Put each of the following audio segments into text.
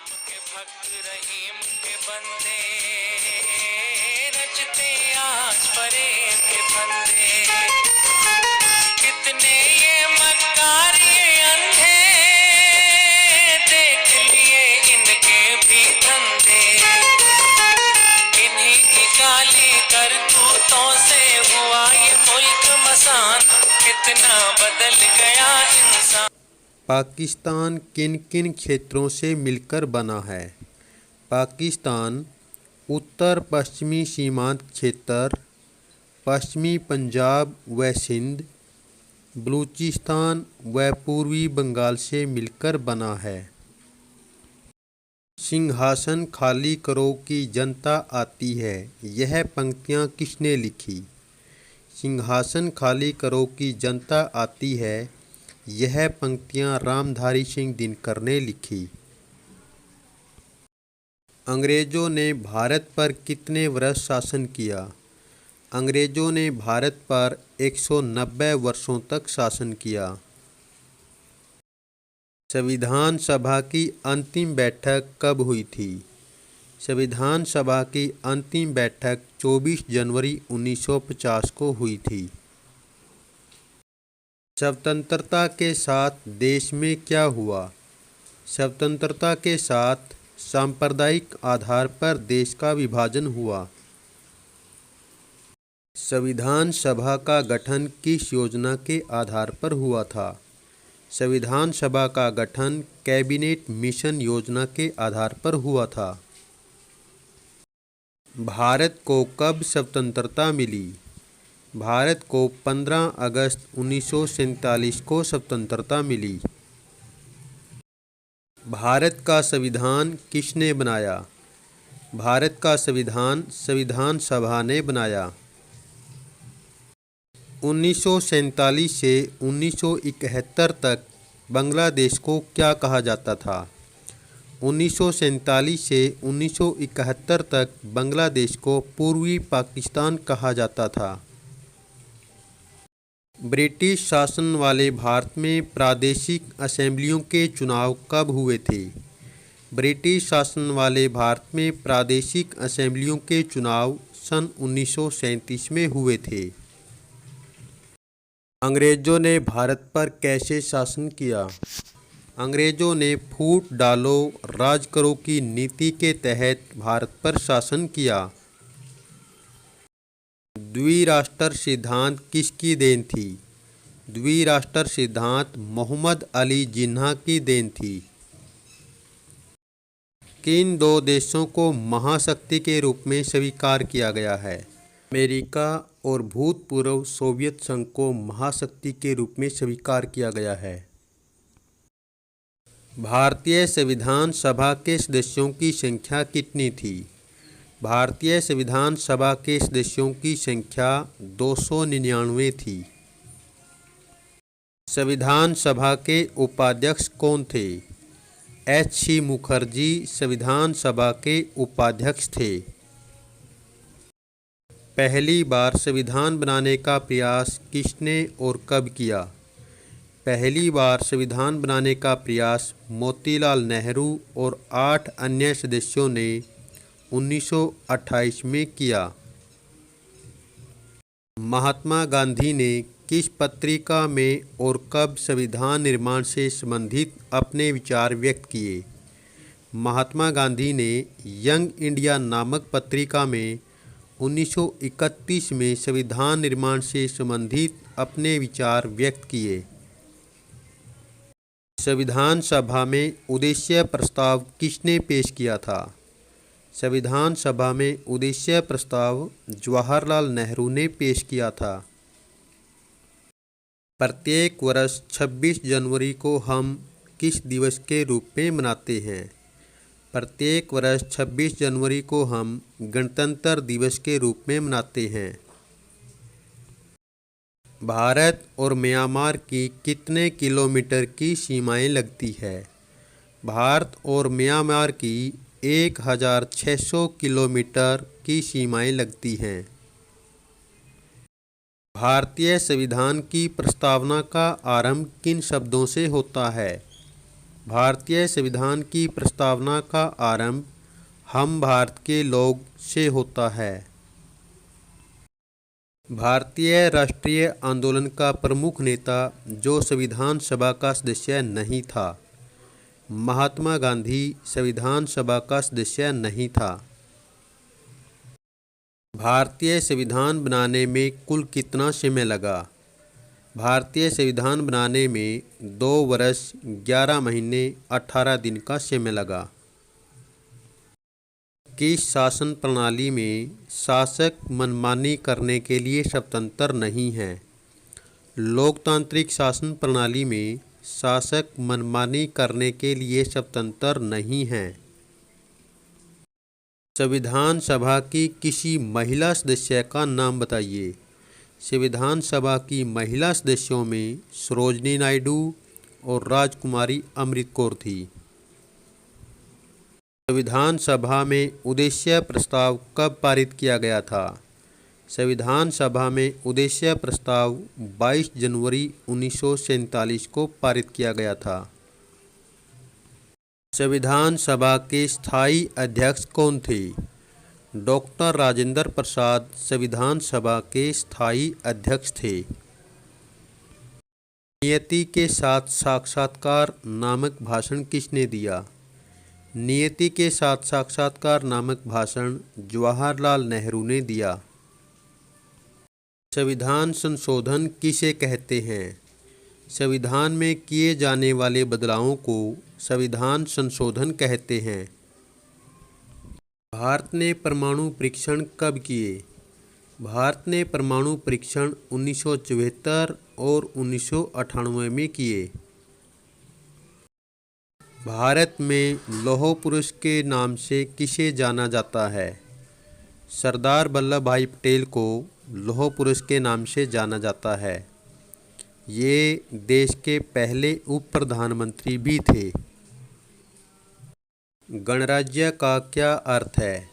राम के भक्त रहीम के बंदे रचते आज परे के फंदे। कितने ये मक्कार ये अंधे देख लिए इनके भी धंधे। इन्हीं की काली करतूतों से हुआ ये मुल्क मसान, कितना बदल गया इंसान। पाकिस्तान किन किन क्षेत्रों से मिलकर बना है? पाकिस्तान उत्तर पश्चिमी सीमांत क्षेत्र, पश्चिमी पंजाब व सिंध, बलूचिस्तान व पूर्वी बंगाल से मिलकर बना है। सिंहासन खाली करो की जनता आती है, यह पंक्तियाँ किसने लिखी? सिंहासन खाली करो की जनता आती है, यह पंक्तियाँ रामधारी सिंह दिनकर ने लिखी। अंग्रेज़ों ने भारत पर कितने वर्ष शासन किया? अंग्रेज़ों ने भारत पर 190 वर्षों तक शासन किया। संविधान सभा की अंतिम बैठक कब हुई थी? संविधान सभा की अंतिम बैठक 24 जनवरी 1950 को हुई थी। स्वतंत्रता के साथ देश में क्या हुआ? स्वतंत्रता के साथ सांप्रदायिक आधार पर देश का विभाजन हुआ। संविधान सभा का गठन किस योजना के आधार पर हुआ था? संविधान सभा का गठन कैबिनेट मिशन योजना के आधार पर हुआ था। भारत को कब स्वतंत्रता मिली? भारत को 15 अगस्त 1947 को स्वतंत्रता मिली। भारत का संविधान किसने बनाया? भारत का संविधान संविधान सभा ने बनाया। 1947 से 1971 तक बांग्लादेश को क्या कहा जाता था? 1947 से 1971 तक बांग्लादेश को पूर्वी पाकिस्तान कहा जाता था। ब्रिटिश शासन वाले भारत में प्रादेशिक असेंबलियों के चुनाव कब हुए थे? ब्रिटिश शासन वाले भारत में प्रादेशिक असेंबलियों के चुनाव सन 1937 में हुए थे। अंग्रेज़ों ने भारत पर कैसे शासन किया? अंग्रेज़ों ने फूट डालो राज करो की नीति के तहत भारत पर शासन किया। द्विराष्ट्र सिद्धांत किसकी देन थी? द्विराष्ट्र सिद्धांत मोहम्मद अली जिन्ना की देन थी। किन दो देशों को महाशक्ति के रूप में स्वीकार किया गया है? अमेरिका और भूतपूर्व सोवियत संघ को महाशक्ति के रूप में स्वीकार किया गया है। भारतीय संविधान सभा के सदस्यों की संख्या कितनी थी? भारतीय संविधान सभा के सदस्यों की संख्या 299 थी। संविधान सभा के उपाध्यक्ष कौन थे? एच.सी. मुखर्जी संविधान सभा के उपाध्यक्ष थे। पहली बार संविधान बनाने का प्रयास किसने और कब किया? पहली बार संविधान बनाने का प्रयास मोतीलाल नेहरू और 8 अन्य सदस्यों ने 1928 में किया। महात्मा गांधी ने किस पत्रिका में और कब संविधान निर्माण से संबंधित अपने विचार व्यक्त किए? महात्मा गांधी ने यंग इंडिया नामक पत्रिका में 1931 में संविधान निर्माण से संबंधित अपने विचार व्यक्त किए। संविधान सभा में उद्देश्य प्रस्ताव किसने पेश किया था? संविधान सभा में उद्देश्य प्रस्ताव जवाहरलाल नेहरू ने पेश किया था। प्रत्येक वर्ष 26 जनवरी को हम किस दिवस के रूप में मनाते हैं? प्रत्येक वर्ष 26 जनवरी को हम गणतंत्र दिवस के रूप में मनाते हैं। भारत और म्यांमार की कितने किलोमीटर की सीमाएं लगती है? भारत और म्यांमार की 1600 किलोमीटर की सीमाएं लगती हैं। भारतीय संविधान की प्रस्तावना का आरंभ किन शब्दों से होता है? भारतीय संविधान की प्रस्तावना का आरंभ हम भारत के लोग से होता है। भारतीय राष्ट्रीय आंदोलन का प्रमुख नेता जो संविधान सभा का सदस्य नहीं था। महात्मा गांधी संविधान सभा का सदस्य नहीं था। भारतीय संविधान बनाने में कुल कितना समय लगा? भारतीय संविधान बनाने में 2 वर्ष 11 महीने 18 दिन का समय लगा। किस शासन प्रणाली में शासक मनमानी करने के लिए स्वतंत्र नहीं है? लोकतांत्रिक शासन प्रणाली में शासक मनमानी करने के लिए स्वतंत्र नहीं है। संविधान सभा की किसी महिला सदस्य का नाम बताइए। संविधान सभा की महिला सदस्यों में सरोजनी नायडू और राजकुमारी अमृत कौर थी। संविधान सभा में उद्देश्य प्रस्ताव कब पारित किया गया था? संविधान सभा में उद्देश्य प्रस्ताव 22 जनवरी 1947 को पारित किया गया था। संविधान सभा के स्थायी अध्यक्ष कौन थे? डॉक्टर राजेंद्र प्रसाद संविधान सभा के स्थायी अध्यक्ष थे। नियति के साथ साक्षात्कार नामक भाषण किसने दिया? नियति के साथ साक्षात्कार नामक भाषण जवाहरलाल नेहरू ने दिया। संविधान संशोधन किसे कहते हैं? संविधान में किए जाने वाले बदलावों को संविधान संशोधन कहते हैं। भारत ने परमाणु परीक्षण कब किए? भारत ने परमाणु परीक्षण 1974 और 1998 में किए। भारत में लौह पुरुष के नाम से किसे जाना जाता है? सरदार वल्लभ भाई पटेल को लौह पुरुष के नाम से जाना जाता है। ये देश के पहले उप प्रधानमंत्री भी थे। गणराज्य का क्या अर्थ है?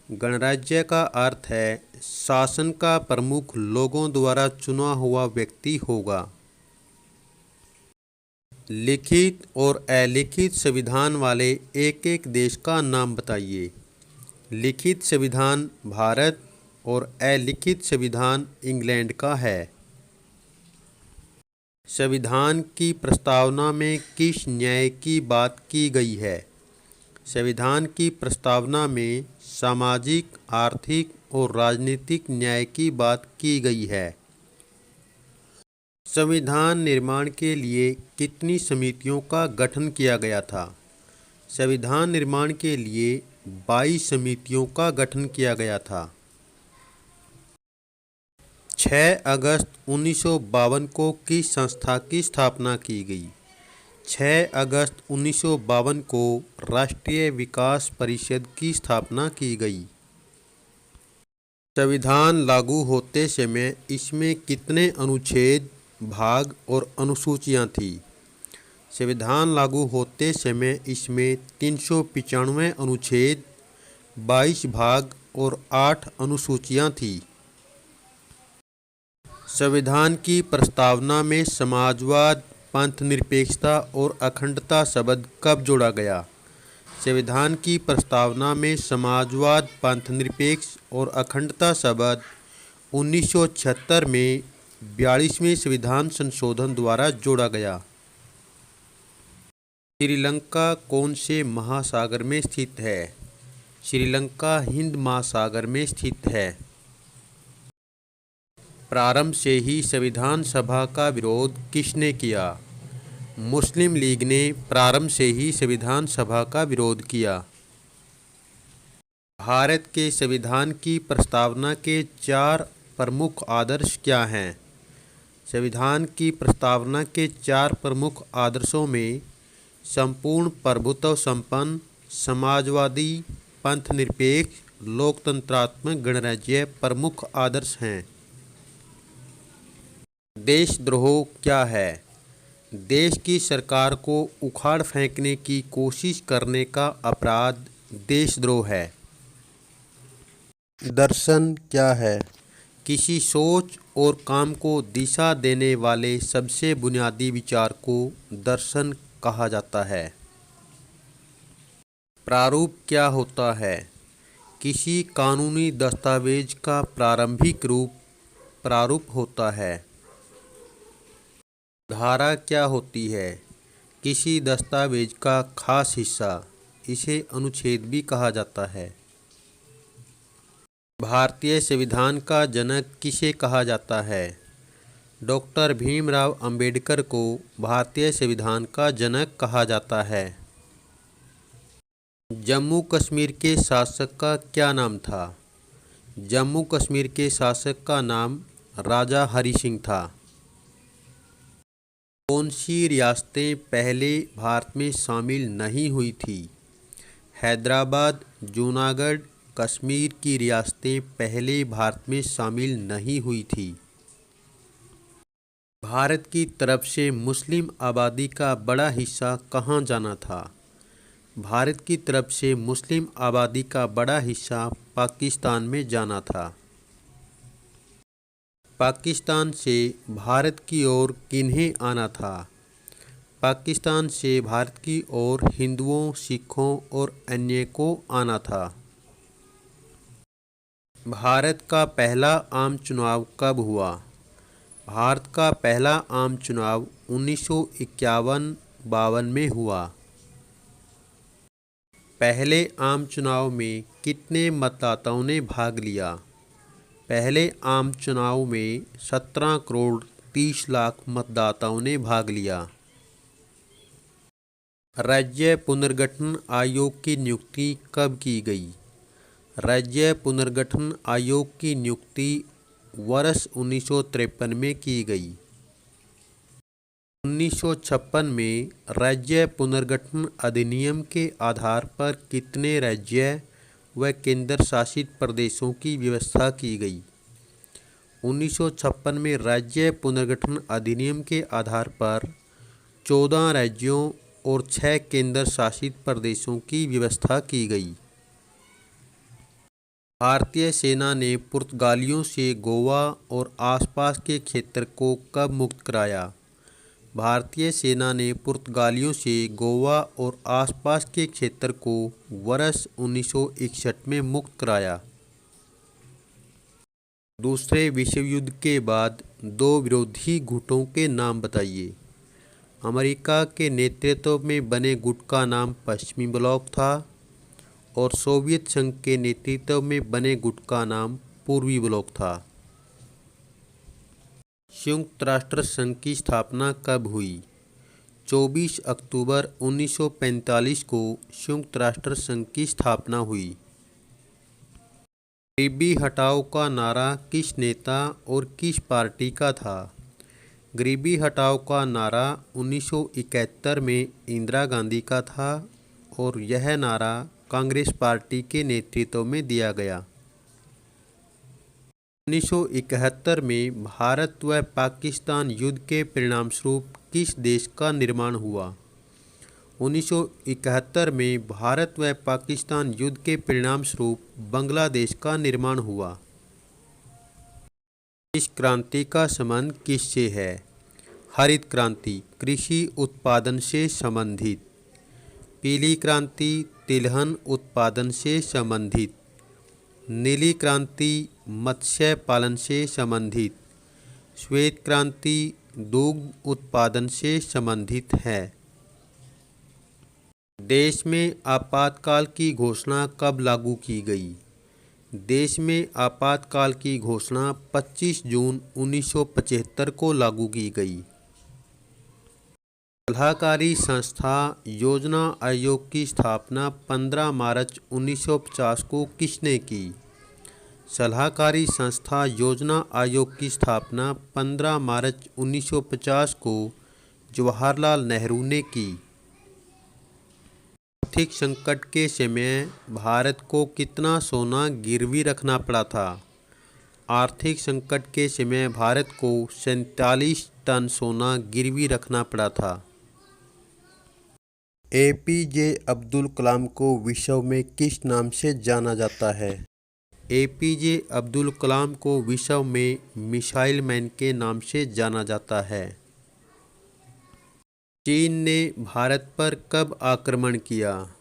गणराज्य का अर्थ है शासन का प्रमुख लोगों द्वारा चुना हुआ व्यक्ति होगा। लिखित और अलिखित संविधान वाले एक एक देश का नाम बताइए। लिखित संविधान भारत और अलिखित संविधान इंग्लैंड का है। संविधान की प्रस्तावना में किस न्याय की बात की गई है? संविधान की प्रस्तावना में सामाजिक, आर्थिक और राजनीतिक न्याय की बात की गई है। संविधान निर्माण के लिए कितनी समितियों का गठन किया गया था? संविधान निर्माण के लिए 22 समितियों का गठन किया गया था। 6 अगस्त 1952 को किस संस्था की स्थापना की गई? 6 अगस्त 1952 को राष्ट्रीय विकास परिषद की स्थापना की गई। संविधान लागू होते समय इसमें कितने अनुच्छेद, भाग और अनुसूचियां थीं? संविधान लागू होते समय इसमें 395 अनुच्छेद, 22 भाग और 8 अनुसूचियां थीं। संविधान की प्रस्तावना में समाजवाद, पंथ निरपेक्षता और अखंडता शब्द कब जोड़ा गया? संविधान की प्रस्तावना में समाजवाद, पंथ निरपेक्ष और अखंडता शब्द 1976 में 42वें संविधान संशोधन द्वारा जोड़ा गया। श्रीलंका कौन से महासागर में स्थित है? श्रीलंका हिंद महासागर में स्थित है। प्रारंभ से ही संविधान सभा का विरोध किसने किया? मुस्लिम लीग ने प्रारंभ से ही संविधान सभा का विरोध किया। भारत के संविधान की प्रस्तावना के 4 प्रमुख आदर्श क्या हैं? संविधान की प्रस्तावना के 4 प्रमुख आदर्शों में संपूर्ण प्रभुत्व संपन्न, समाजवादी, पंथ निरपेक्ष, लोकतंत्रात्मक गणराज्य प्रमुख आदर्श हैं। देशद्रोह क्या है? देश की सरकार को उखाड़ फेंकने की कोशिश करने का अपराध देशद्रोह है। दर्शन क्या है? किसी सोच और काम को दिशा देने वाले सबसे बुनियादी विचार को दर्शन कहा जाता है? प्रारूप क्या होता है? किसी कानूनी दस्तावेज का प्रारंभिक रूप प्रारूप होता है। धारा क्या होती है? किसी दस्तावेज का खास हिस्सा, इसे अनुच्छेद भी कहा जाता है। भारतीय संविधान का जनक किसे कहा जाता है? डॉक्टर भीमराव अंबेडकर को भारतीय संविधान का जनक कहा जाता है। जम्मू कश्मीर के शासक का क्या नाम था? जम्मू कश्मीर के शासक का नाम राजा हरि सिंह था। कौन सी रियासतें पहले भारत में शामिल नहीं हुई थी? हैदराबाद, जूनागढ़, कश्मीर की रियासतें पहले भारत में शामिल नहीं हुई थी। भारत की तरफ से मुस्लिम आबादी का बड़ा हिस्सा कहाँ जाना था? भारत की तरफ से मुस्लिम आबादी का बड़ा हिस्सा पाकिस्तान में जाना था। पाकिस्तान से भारत की ओर किन्हें आना था? पाकिस्तान से भारत की ओर हिंदुओं, सिखों और अन्य को आना था। भारत का पहला आम चुनाव कब हुआ? भारत का पहला आम चुनाव 1951-52 में हुआ। पहले आम चुनाव में कितने मतदाताओं ने भाग लिया? पहले आम चुनाव में 17 करोड़ 30 लाख मतदाताओं ने भाग लिया। राज्य पुनर्गठन आयोग की नियुक्ति कब की गई? राज्य पुनर्गठन आयोग की नियुक्ति वर्ष 1953 में की गई। 1956 में राज्य पुनर्गठन अधिनियम के आधार पर कितने राज्य व केंद्र शासित प्रदेशों की व्यवस्था की गई? 1956 में राज्य पुनर्गठन अधिनियम के आधार पर 14 राज्यों और 6 केंद्र शासित प्रदेशों की व्यवस्था की गई। भारतीय सेना ने पुर्तगालियों से गोवा और आसपास के क्षेत्र को कब मुक्त कराया? भारतीय सेना ने पुर्तगालियों से गोवा और आसपास के क्षेत्र को वर्ष 1961 में मुक्त कराया। दूसरे विश्व युद्ध के बाद दो विरोधी गुटों के नाम बताइए। अमेरिका के नेतृत्व में बने गुट का नाम पश्चिमी ब्लॉक था और सोवियत संघ के नेतृत्व में बने गुट का नाम पूर्वी ब्लॉक था। संयुक्त राष्ट्र संघ की स्थापना कब हुई? 24 अक्टूबर 1945 को संयुक्त राष्ट्र संघ की स्थापना हुई। गरीबी हटाओ का नारा किस नेता और किस पार्टी का था? गरीबी हटाओ का नारा 1971 में इंदिरा गांधी का था और यह नारा कांग्रेस पार्टी के नेतृत्व में दिया गया। 1971 में भारत व पाकिस्तान युद्ध के परिणामस्वरूप किस देश का निर्माण हुआ? 1971 में भारत व पाकिस्तान युद्ध के परिणामस्वरूप बांग्लादेश का निर्माण हुआ। इस क्रांति का संबंध किससे है? हरित क्रांति कृषि उत्पादन से संबंधित, पीली क्रांति तिलहन उत्पादन से संबंधित, नीली क्रांति मत्स्य पालन से संबंधित, श्वेत क्रांति दुग्ध उत्पादन से संबंधित है। देश में आपातकाल की घोषणा कब लागू की गई? देश में आपातकाल की घोषणा 25 जून 1975 को लागू की गई। सलाहकारी संस्था योजना आयोग की स्थापना 15 मार्च 1950 को किसने की? सलाहकारी संस्था योजना आयोग की स्थापना 15 मार्च 1950 को जवाहरलाल नेहरू ने की। आर्थिक संकट के समय भारत को कितना सोना गिरवी रखना पड़ा था? आर्थिक संकट के समय भारत को 47 टन सोना गिरवी रखना पड़ा था। एपीजे अब्दुल कलाम को विश्व में किस नाम से जाना जाता है? एपीजे अब्दुल कलाम को विश्व में मिसाइल मैन के नाम से जाना जाता है। चीन ने भारत पर कब आक्रमण किया?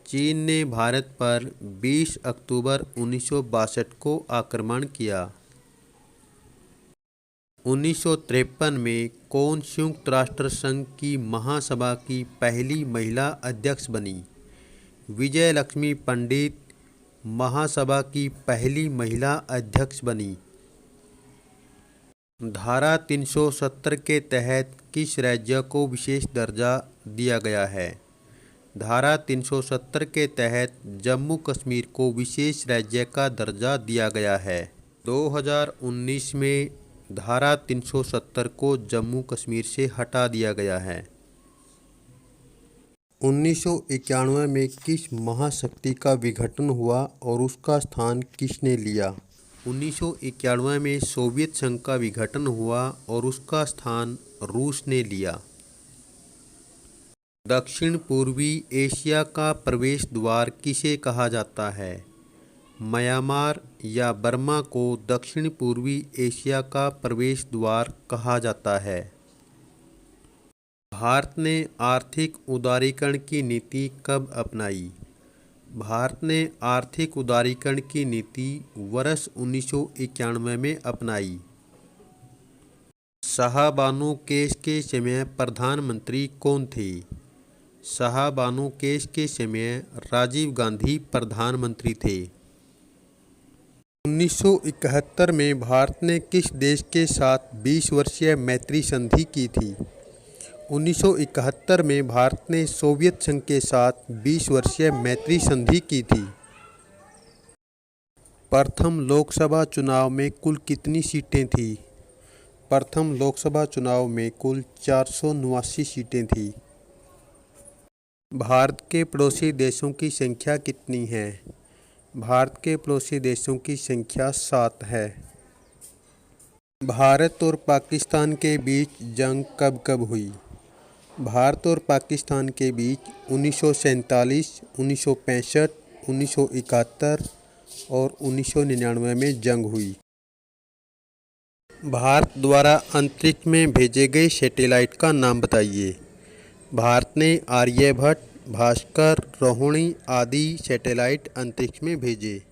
चीन ने भारत पर 20 अक्टूबर 1962 को आक्रमण किया। 1953 में कौन संयुक्त राष्ट्र संघ की महासभा की पहली महिला अध्यक्ष बनी? विजय लक्ष्मी पंडित महासभा की पहली महिला अध्यक्ष बनी। धारा 370 के तहत किस राज्य को विशेष दर्जा दिया गया है? धारा 370 के तहत जम्मू कश्मीर को विशेष राज्य का दर्जा दिया गया है। 2019 में धारा 370 को जम्मू कश्मीर से हटा दिया गया है। 1991 में किस महाशक्ति का विघटन हुआ और उसका स्थान किसने लिया? 1991 में सोवियत संघ का विघटन हुआ और उसका स्थान रूस ने लिया। दक्षिण पूर्वी एशिया का प्रवेश द्वार किसे कहा जाता है? म्यांमार या बर्मा को दक्षिण पूर्वी एशिया का प्रवेश द्वार कहा जाता है। भारत ने आर्थिक उदारीकरण की नीति कब अपनाई? भारत ने आर्थिक उदारीकरण की नीति वर्ष 1991 में अपनाई। शाहबानो केस के समय प्रधानमंत्री कौन थे? शाहबानो केस के समय राजीव गांधी प्रधानमंत्री थे। 1971 में भारत ने किस देश के साथ 20 वर्षीय मैत्री संधि की थी? 1971 में भारत ने सोवियत संघ के साथ 20 वर्षीय मैत्री संधि की थी। प्रथम लोकसभा चुनाव में कुल कितनी सीटें थीं? प्रथम लोकसभा चुनाव में कुल 479 सीटें थीं। भारत के पड़ोसी देशों की संख्या कितनी है? भारत के पड़ोसी देशों की संख्या 7 है। भारत और पाकिस्तान के बीच जंग कब कब हुई? भारत और पाकिस्तान के बीच 1947, 1965, 1971 और 1999 में जंग हुई। भारत द्वारा अंतरिक्ष में भेजे गए सैटेलाइट का नाम बताइए। भारत ने आर्यभट्ट, भास्कर, रोहिणी आदि सैटेलाइट अंतरिक्ष में भेजे।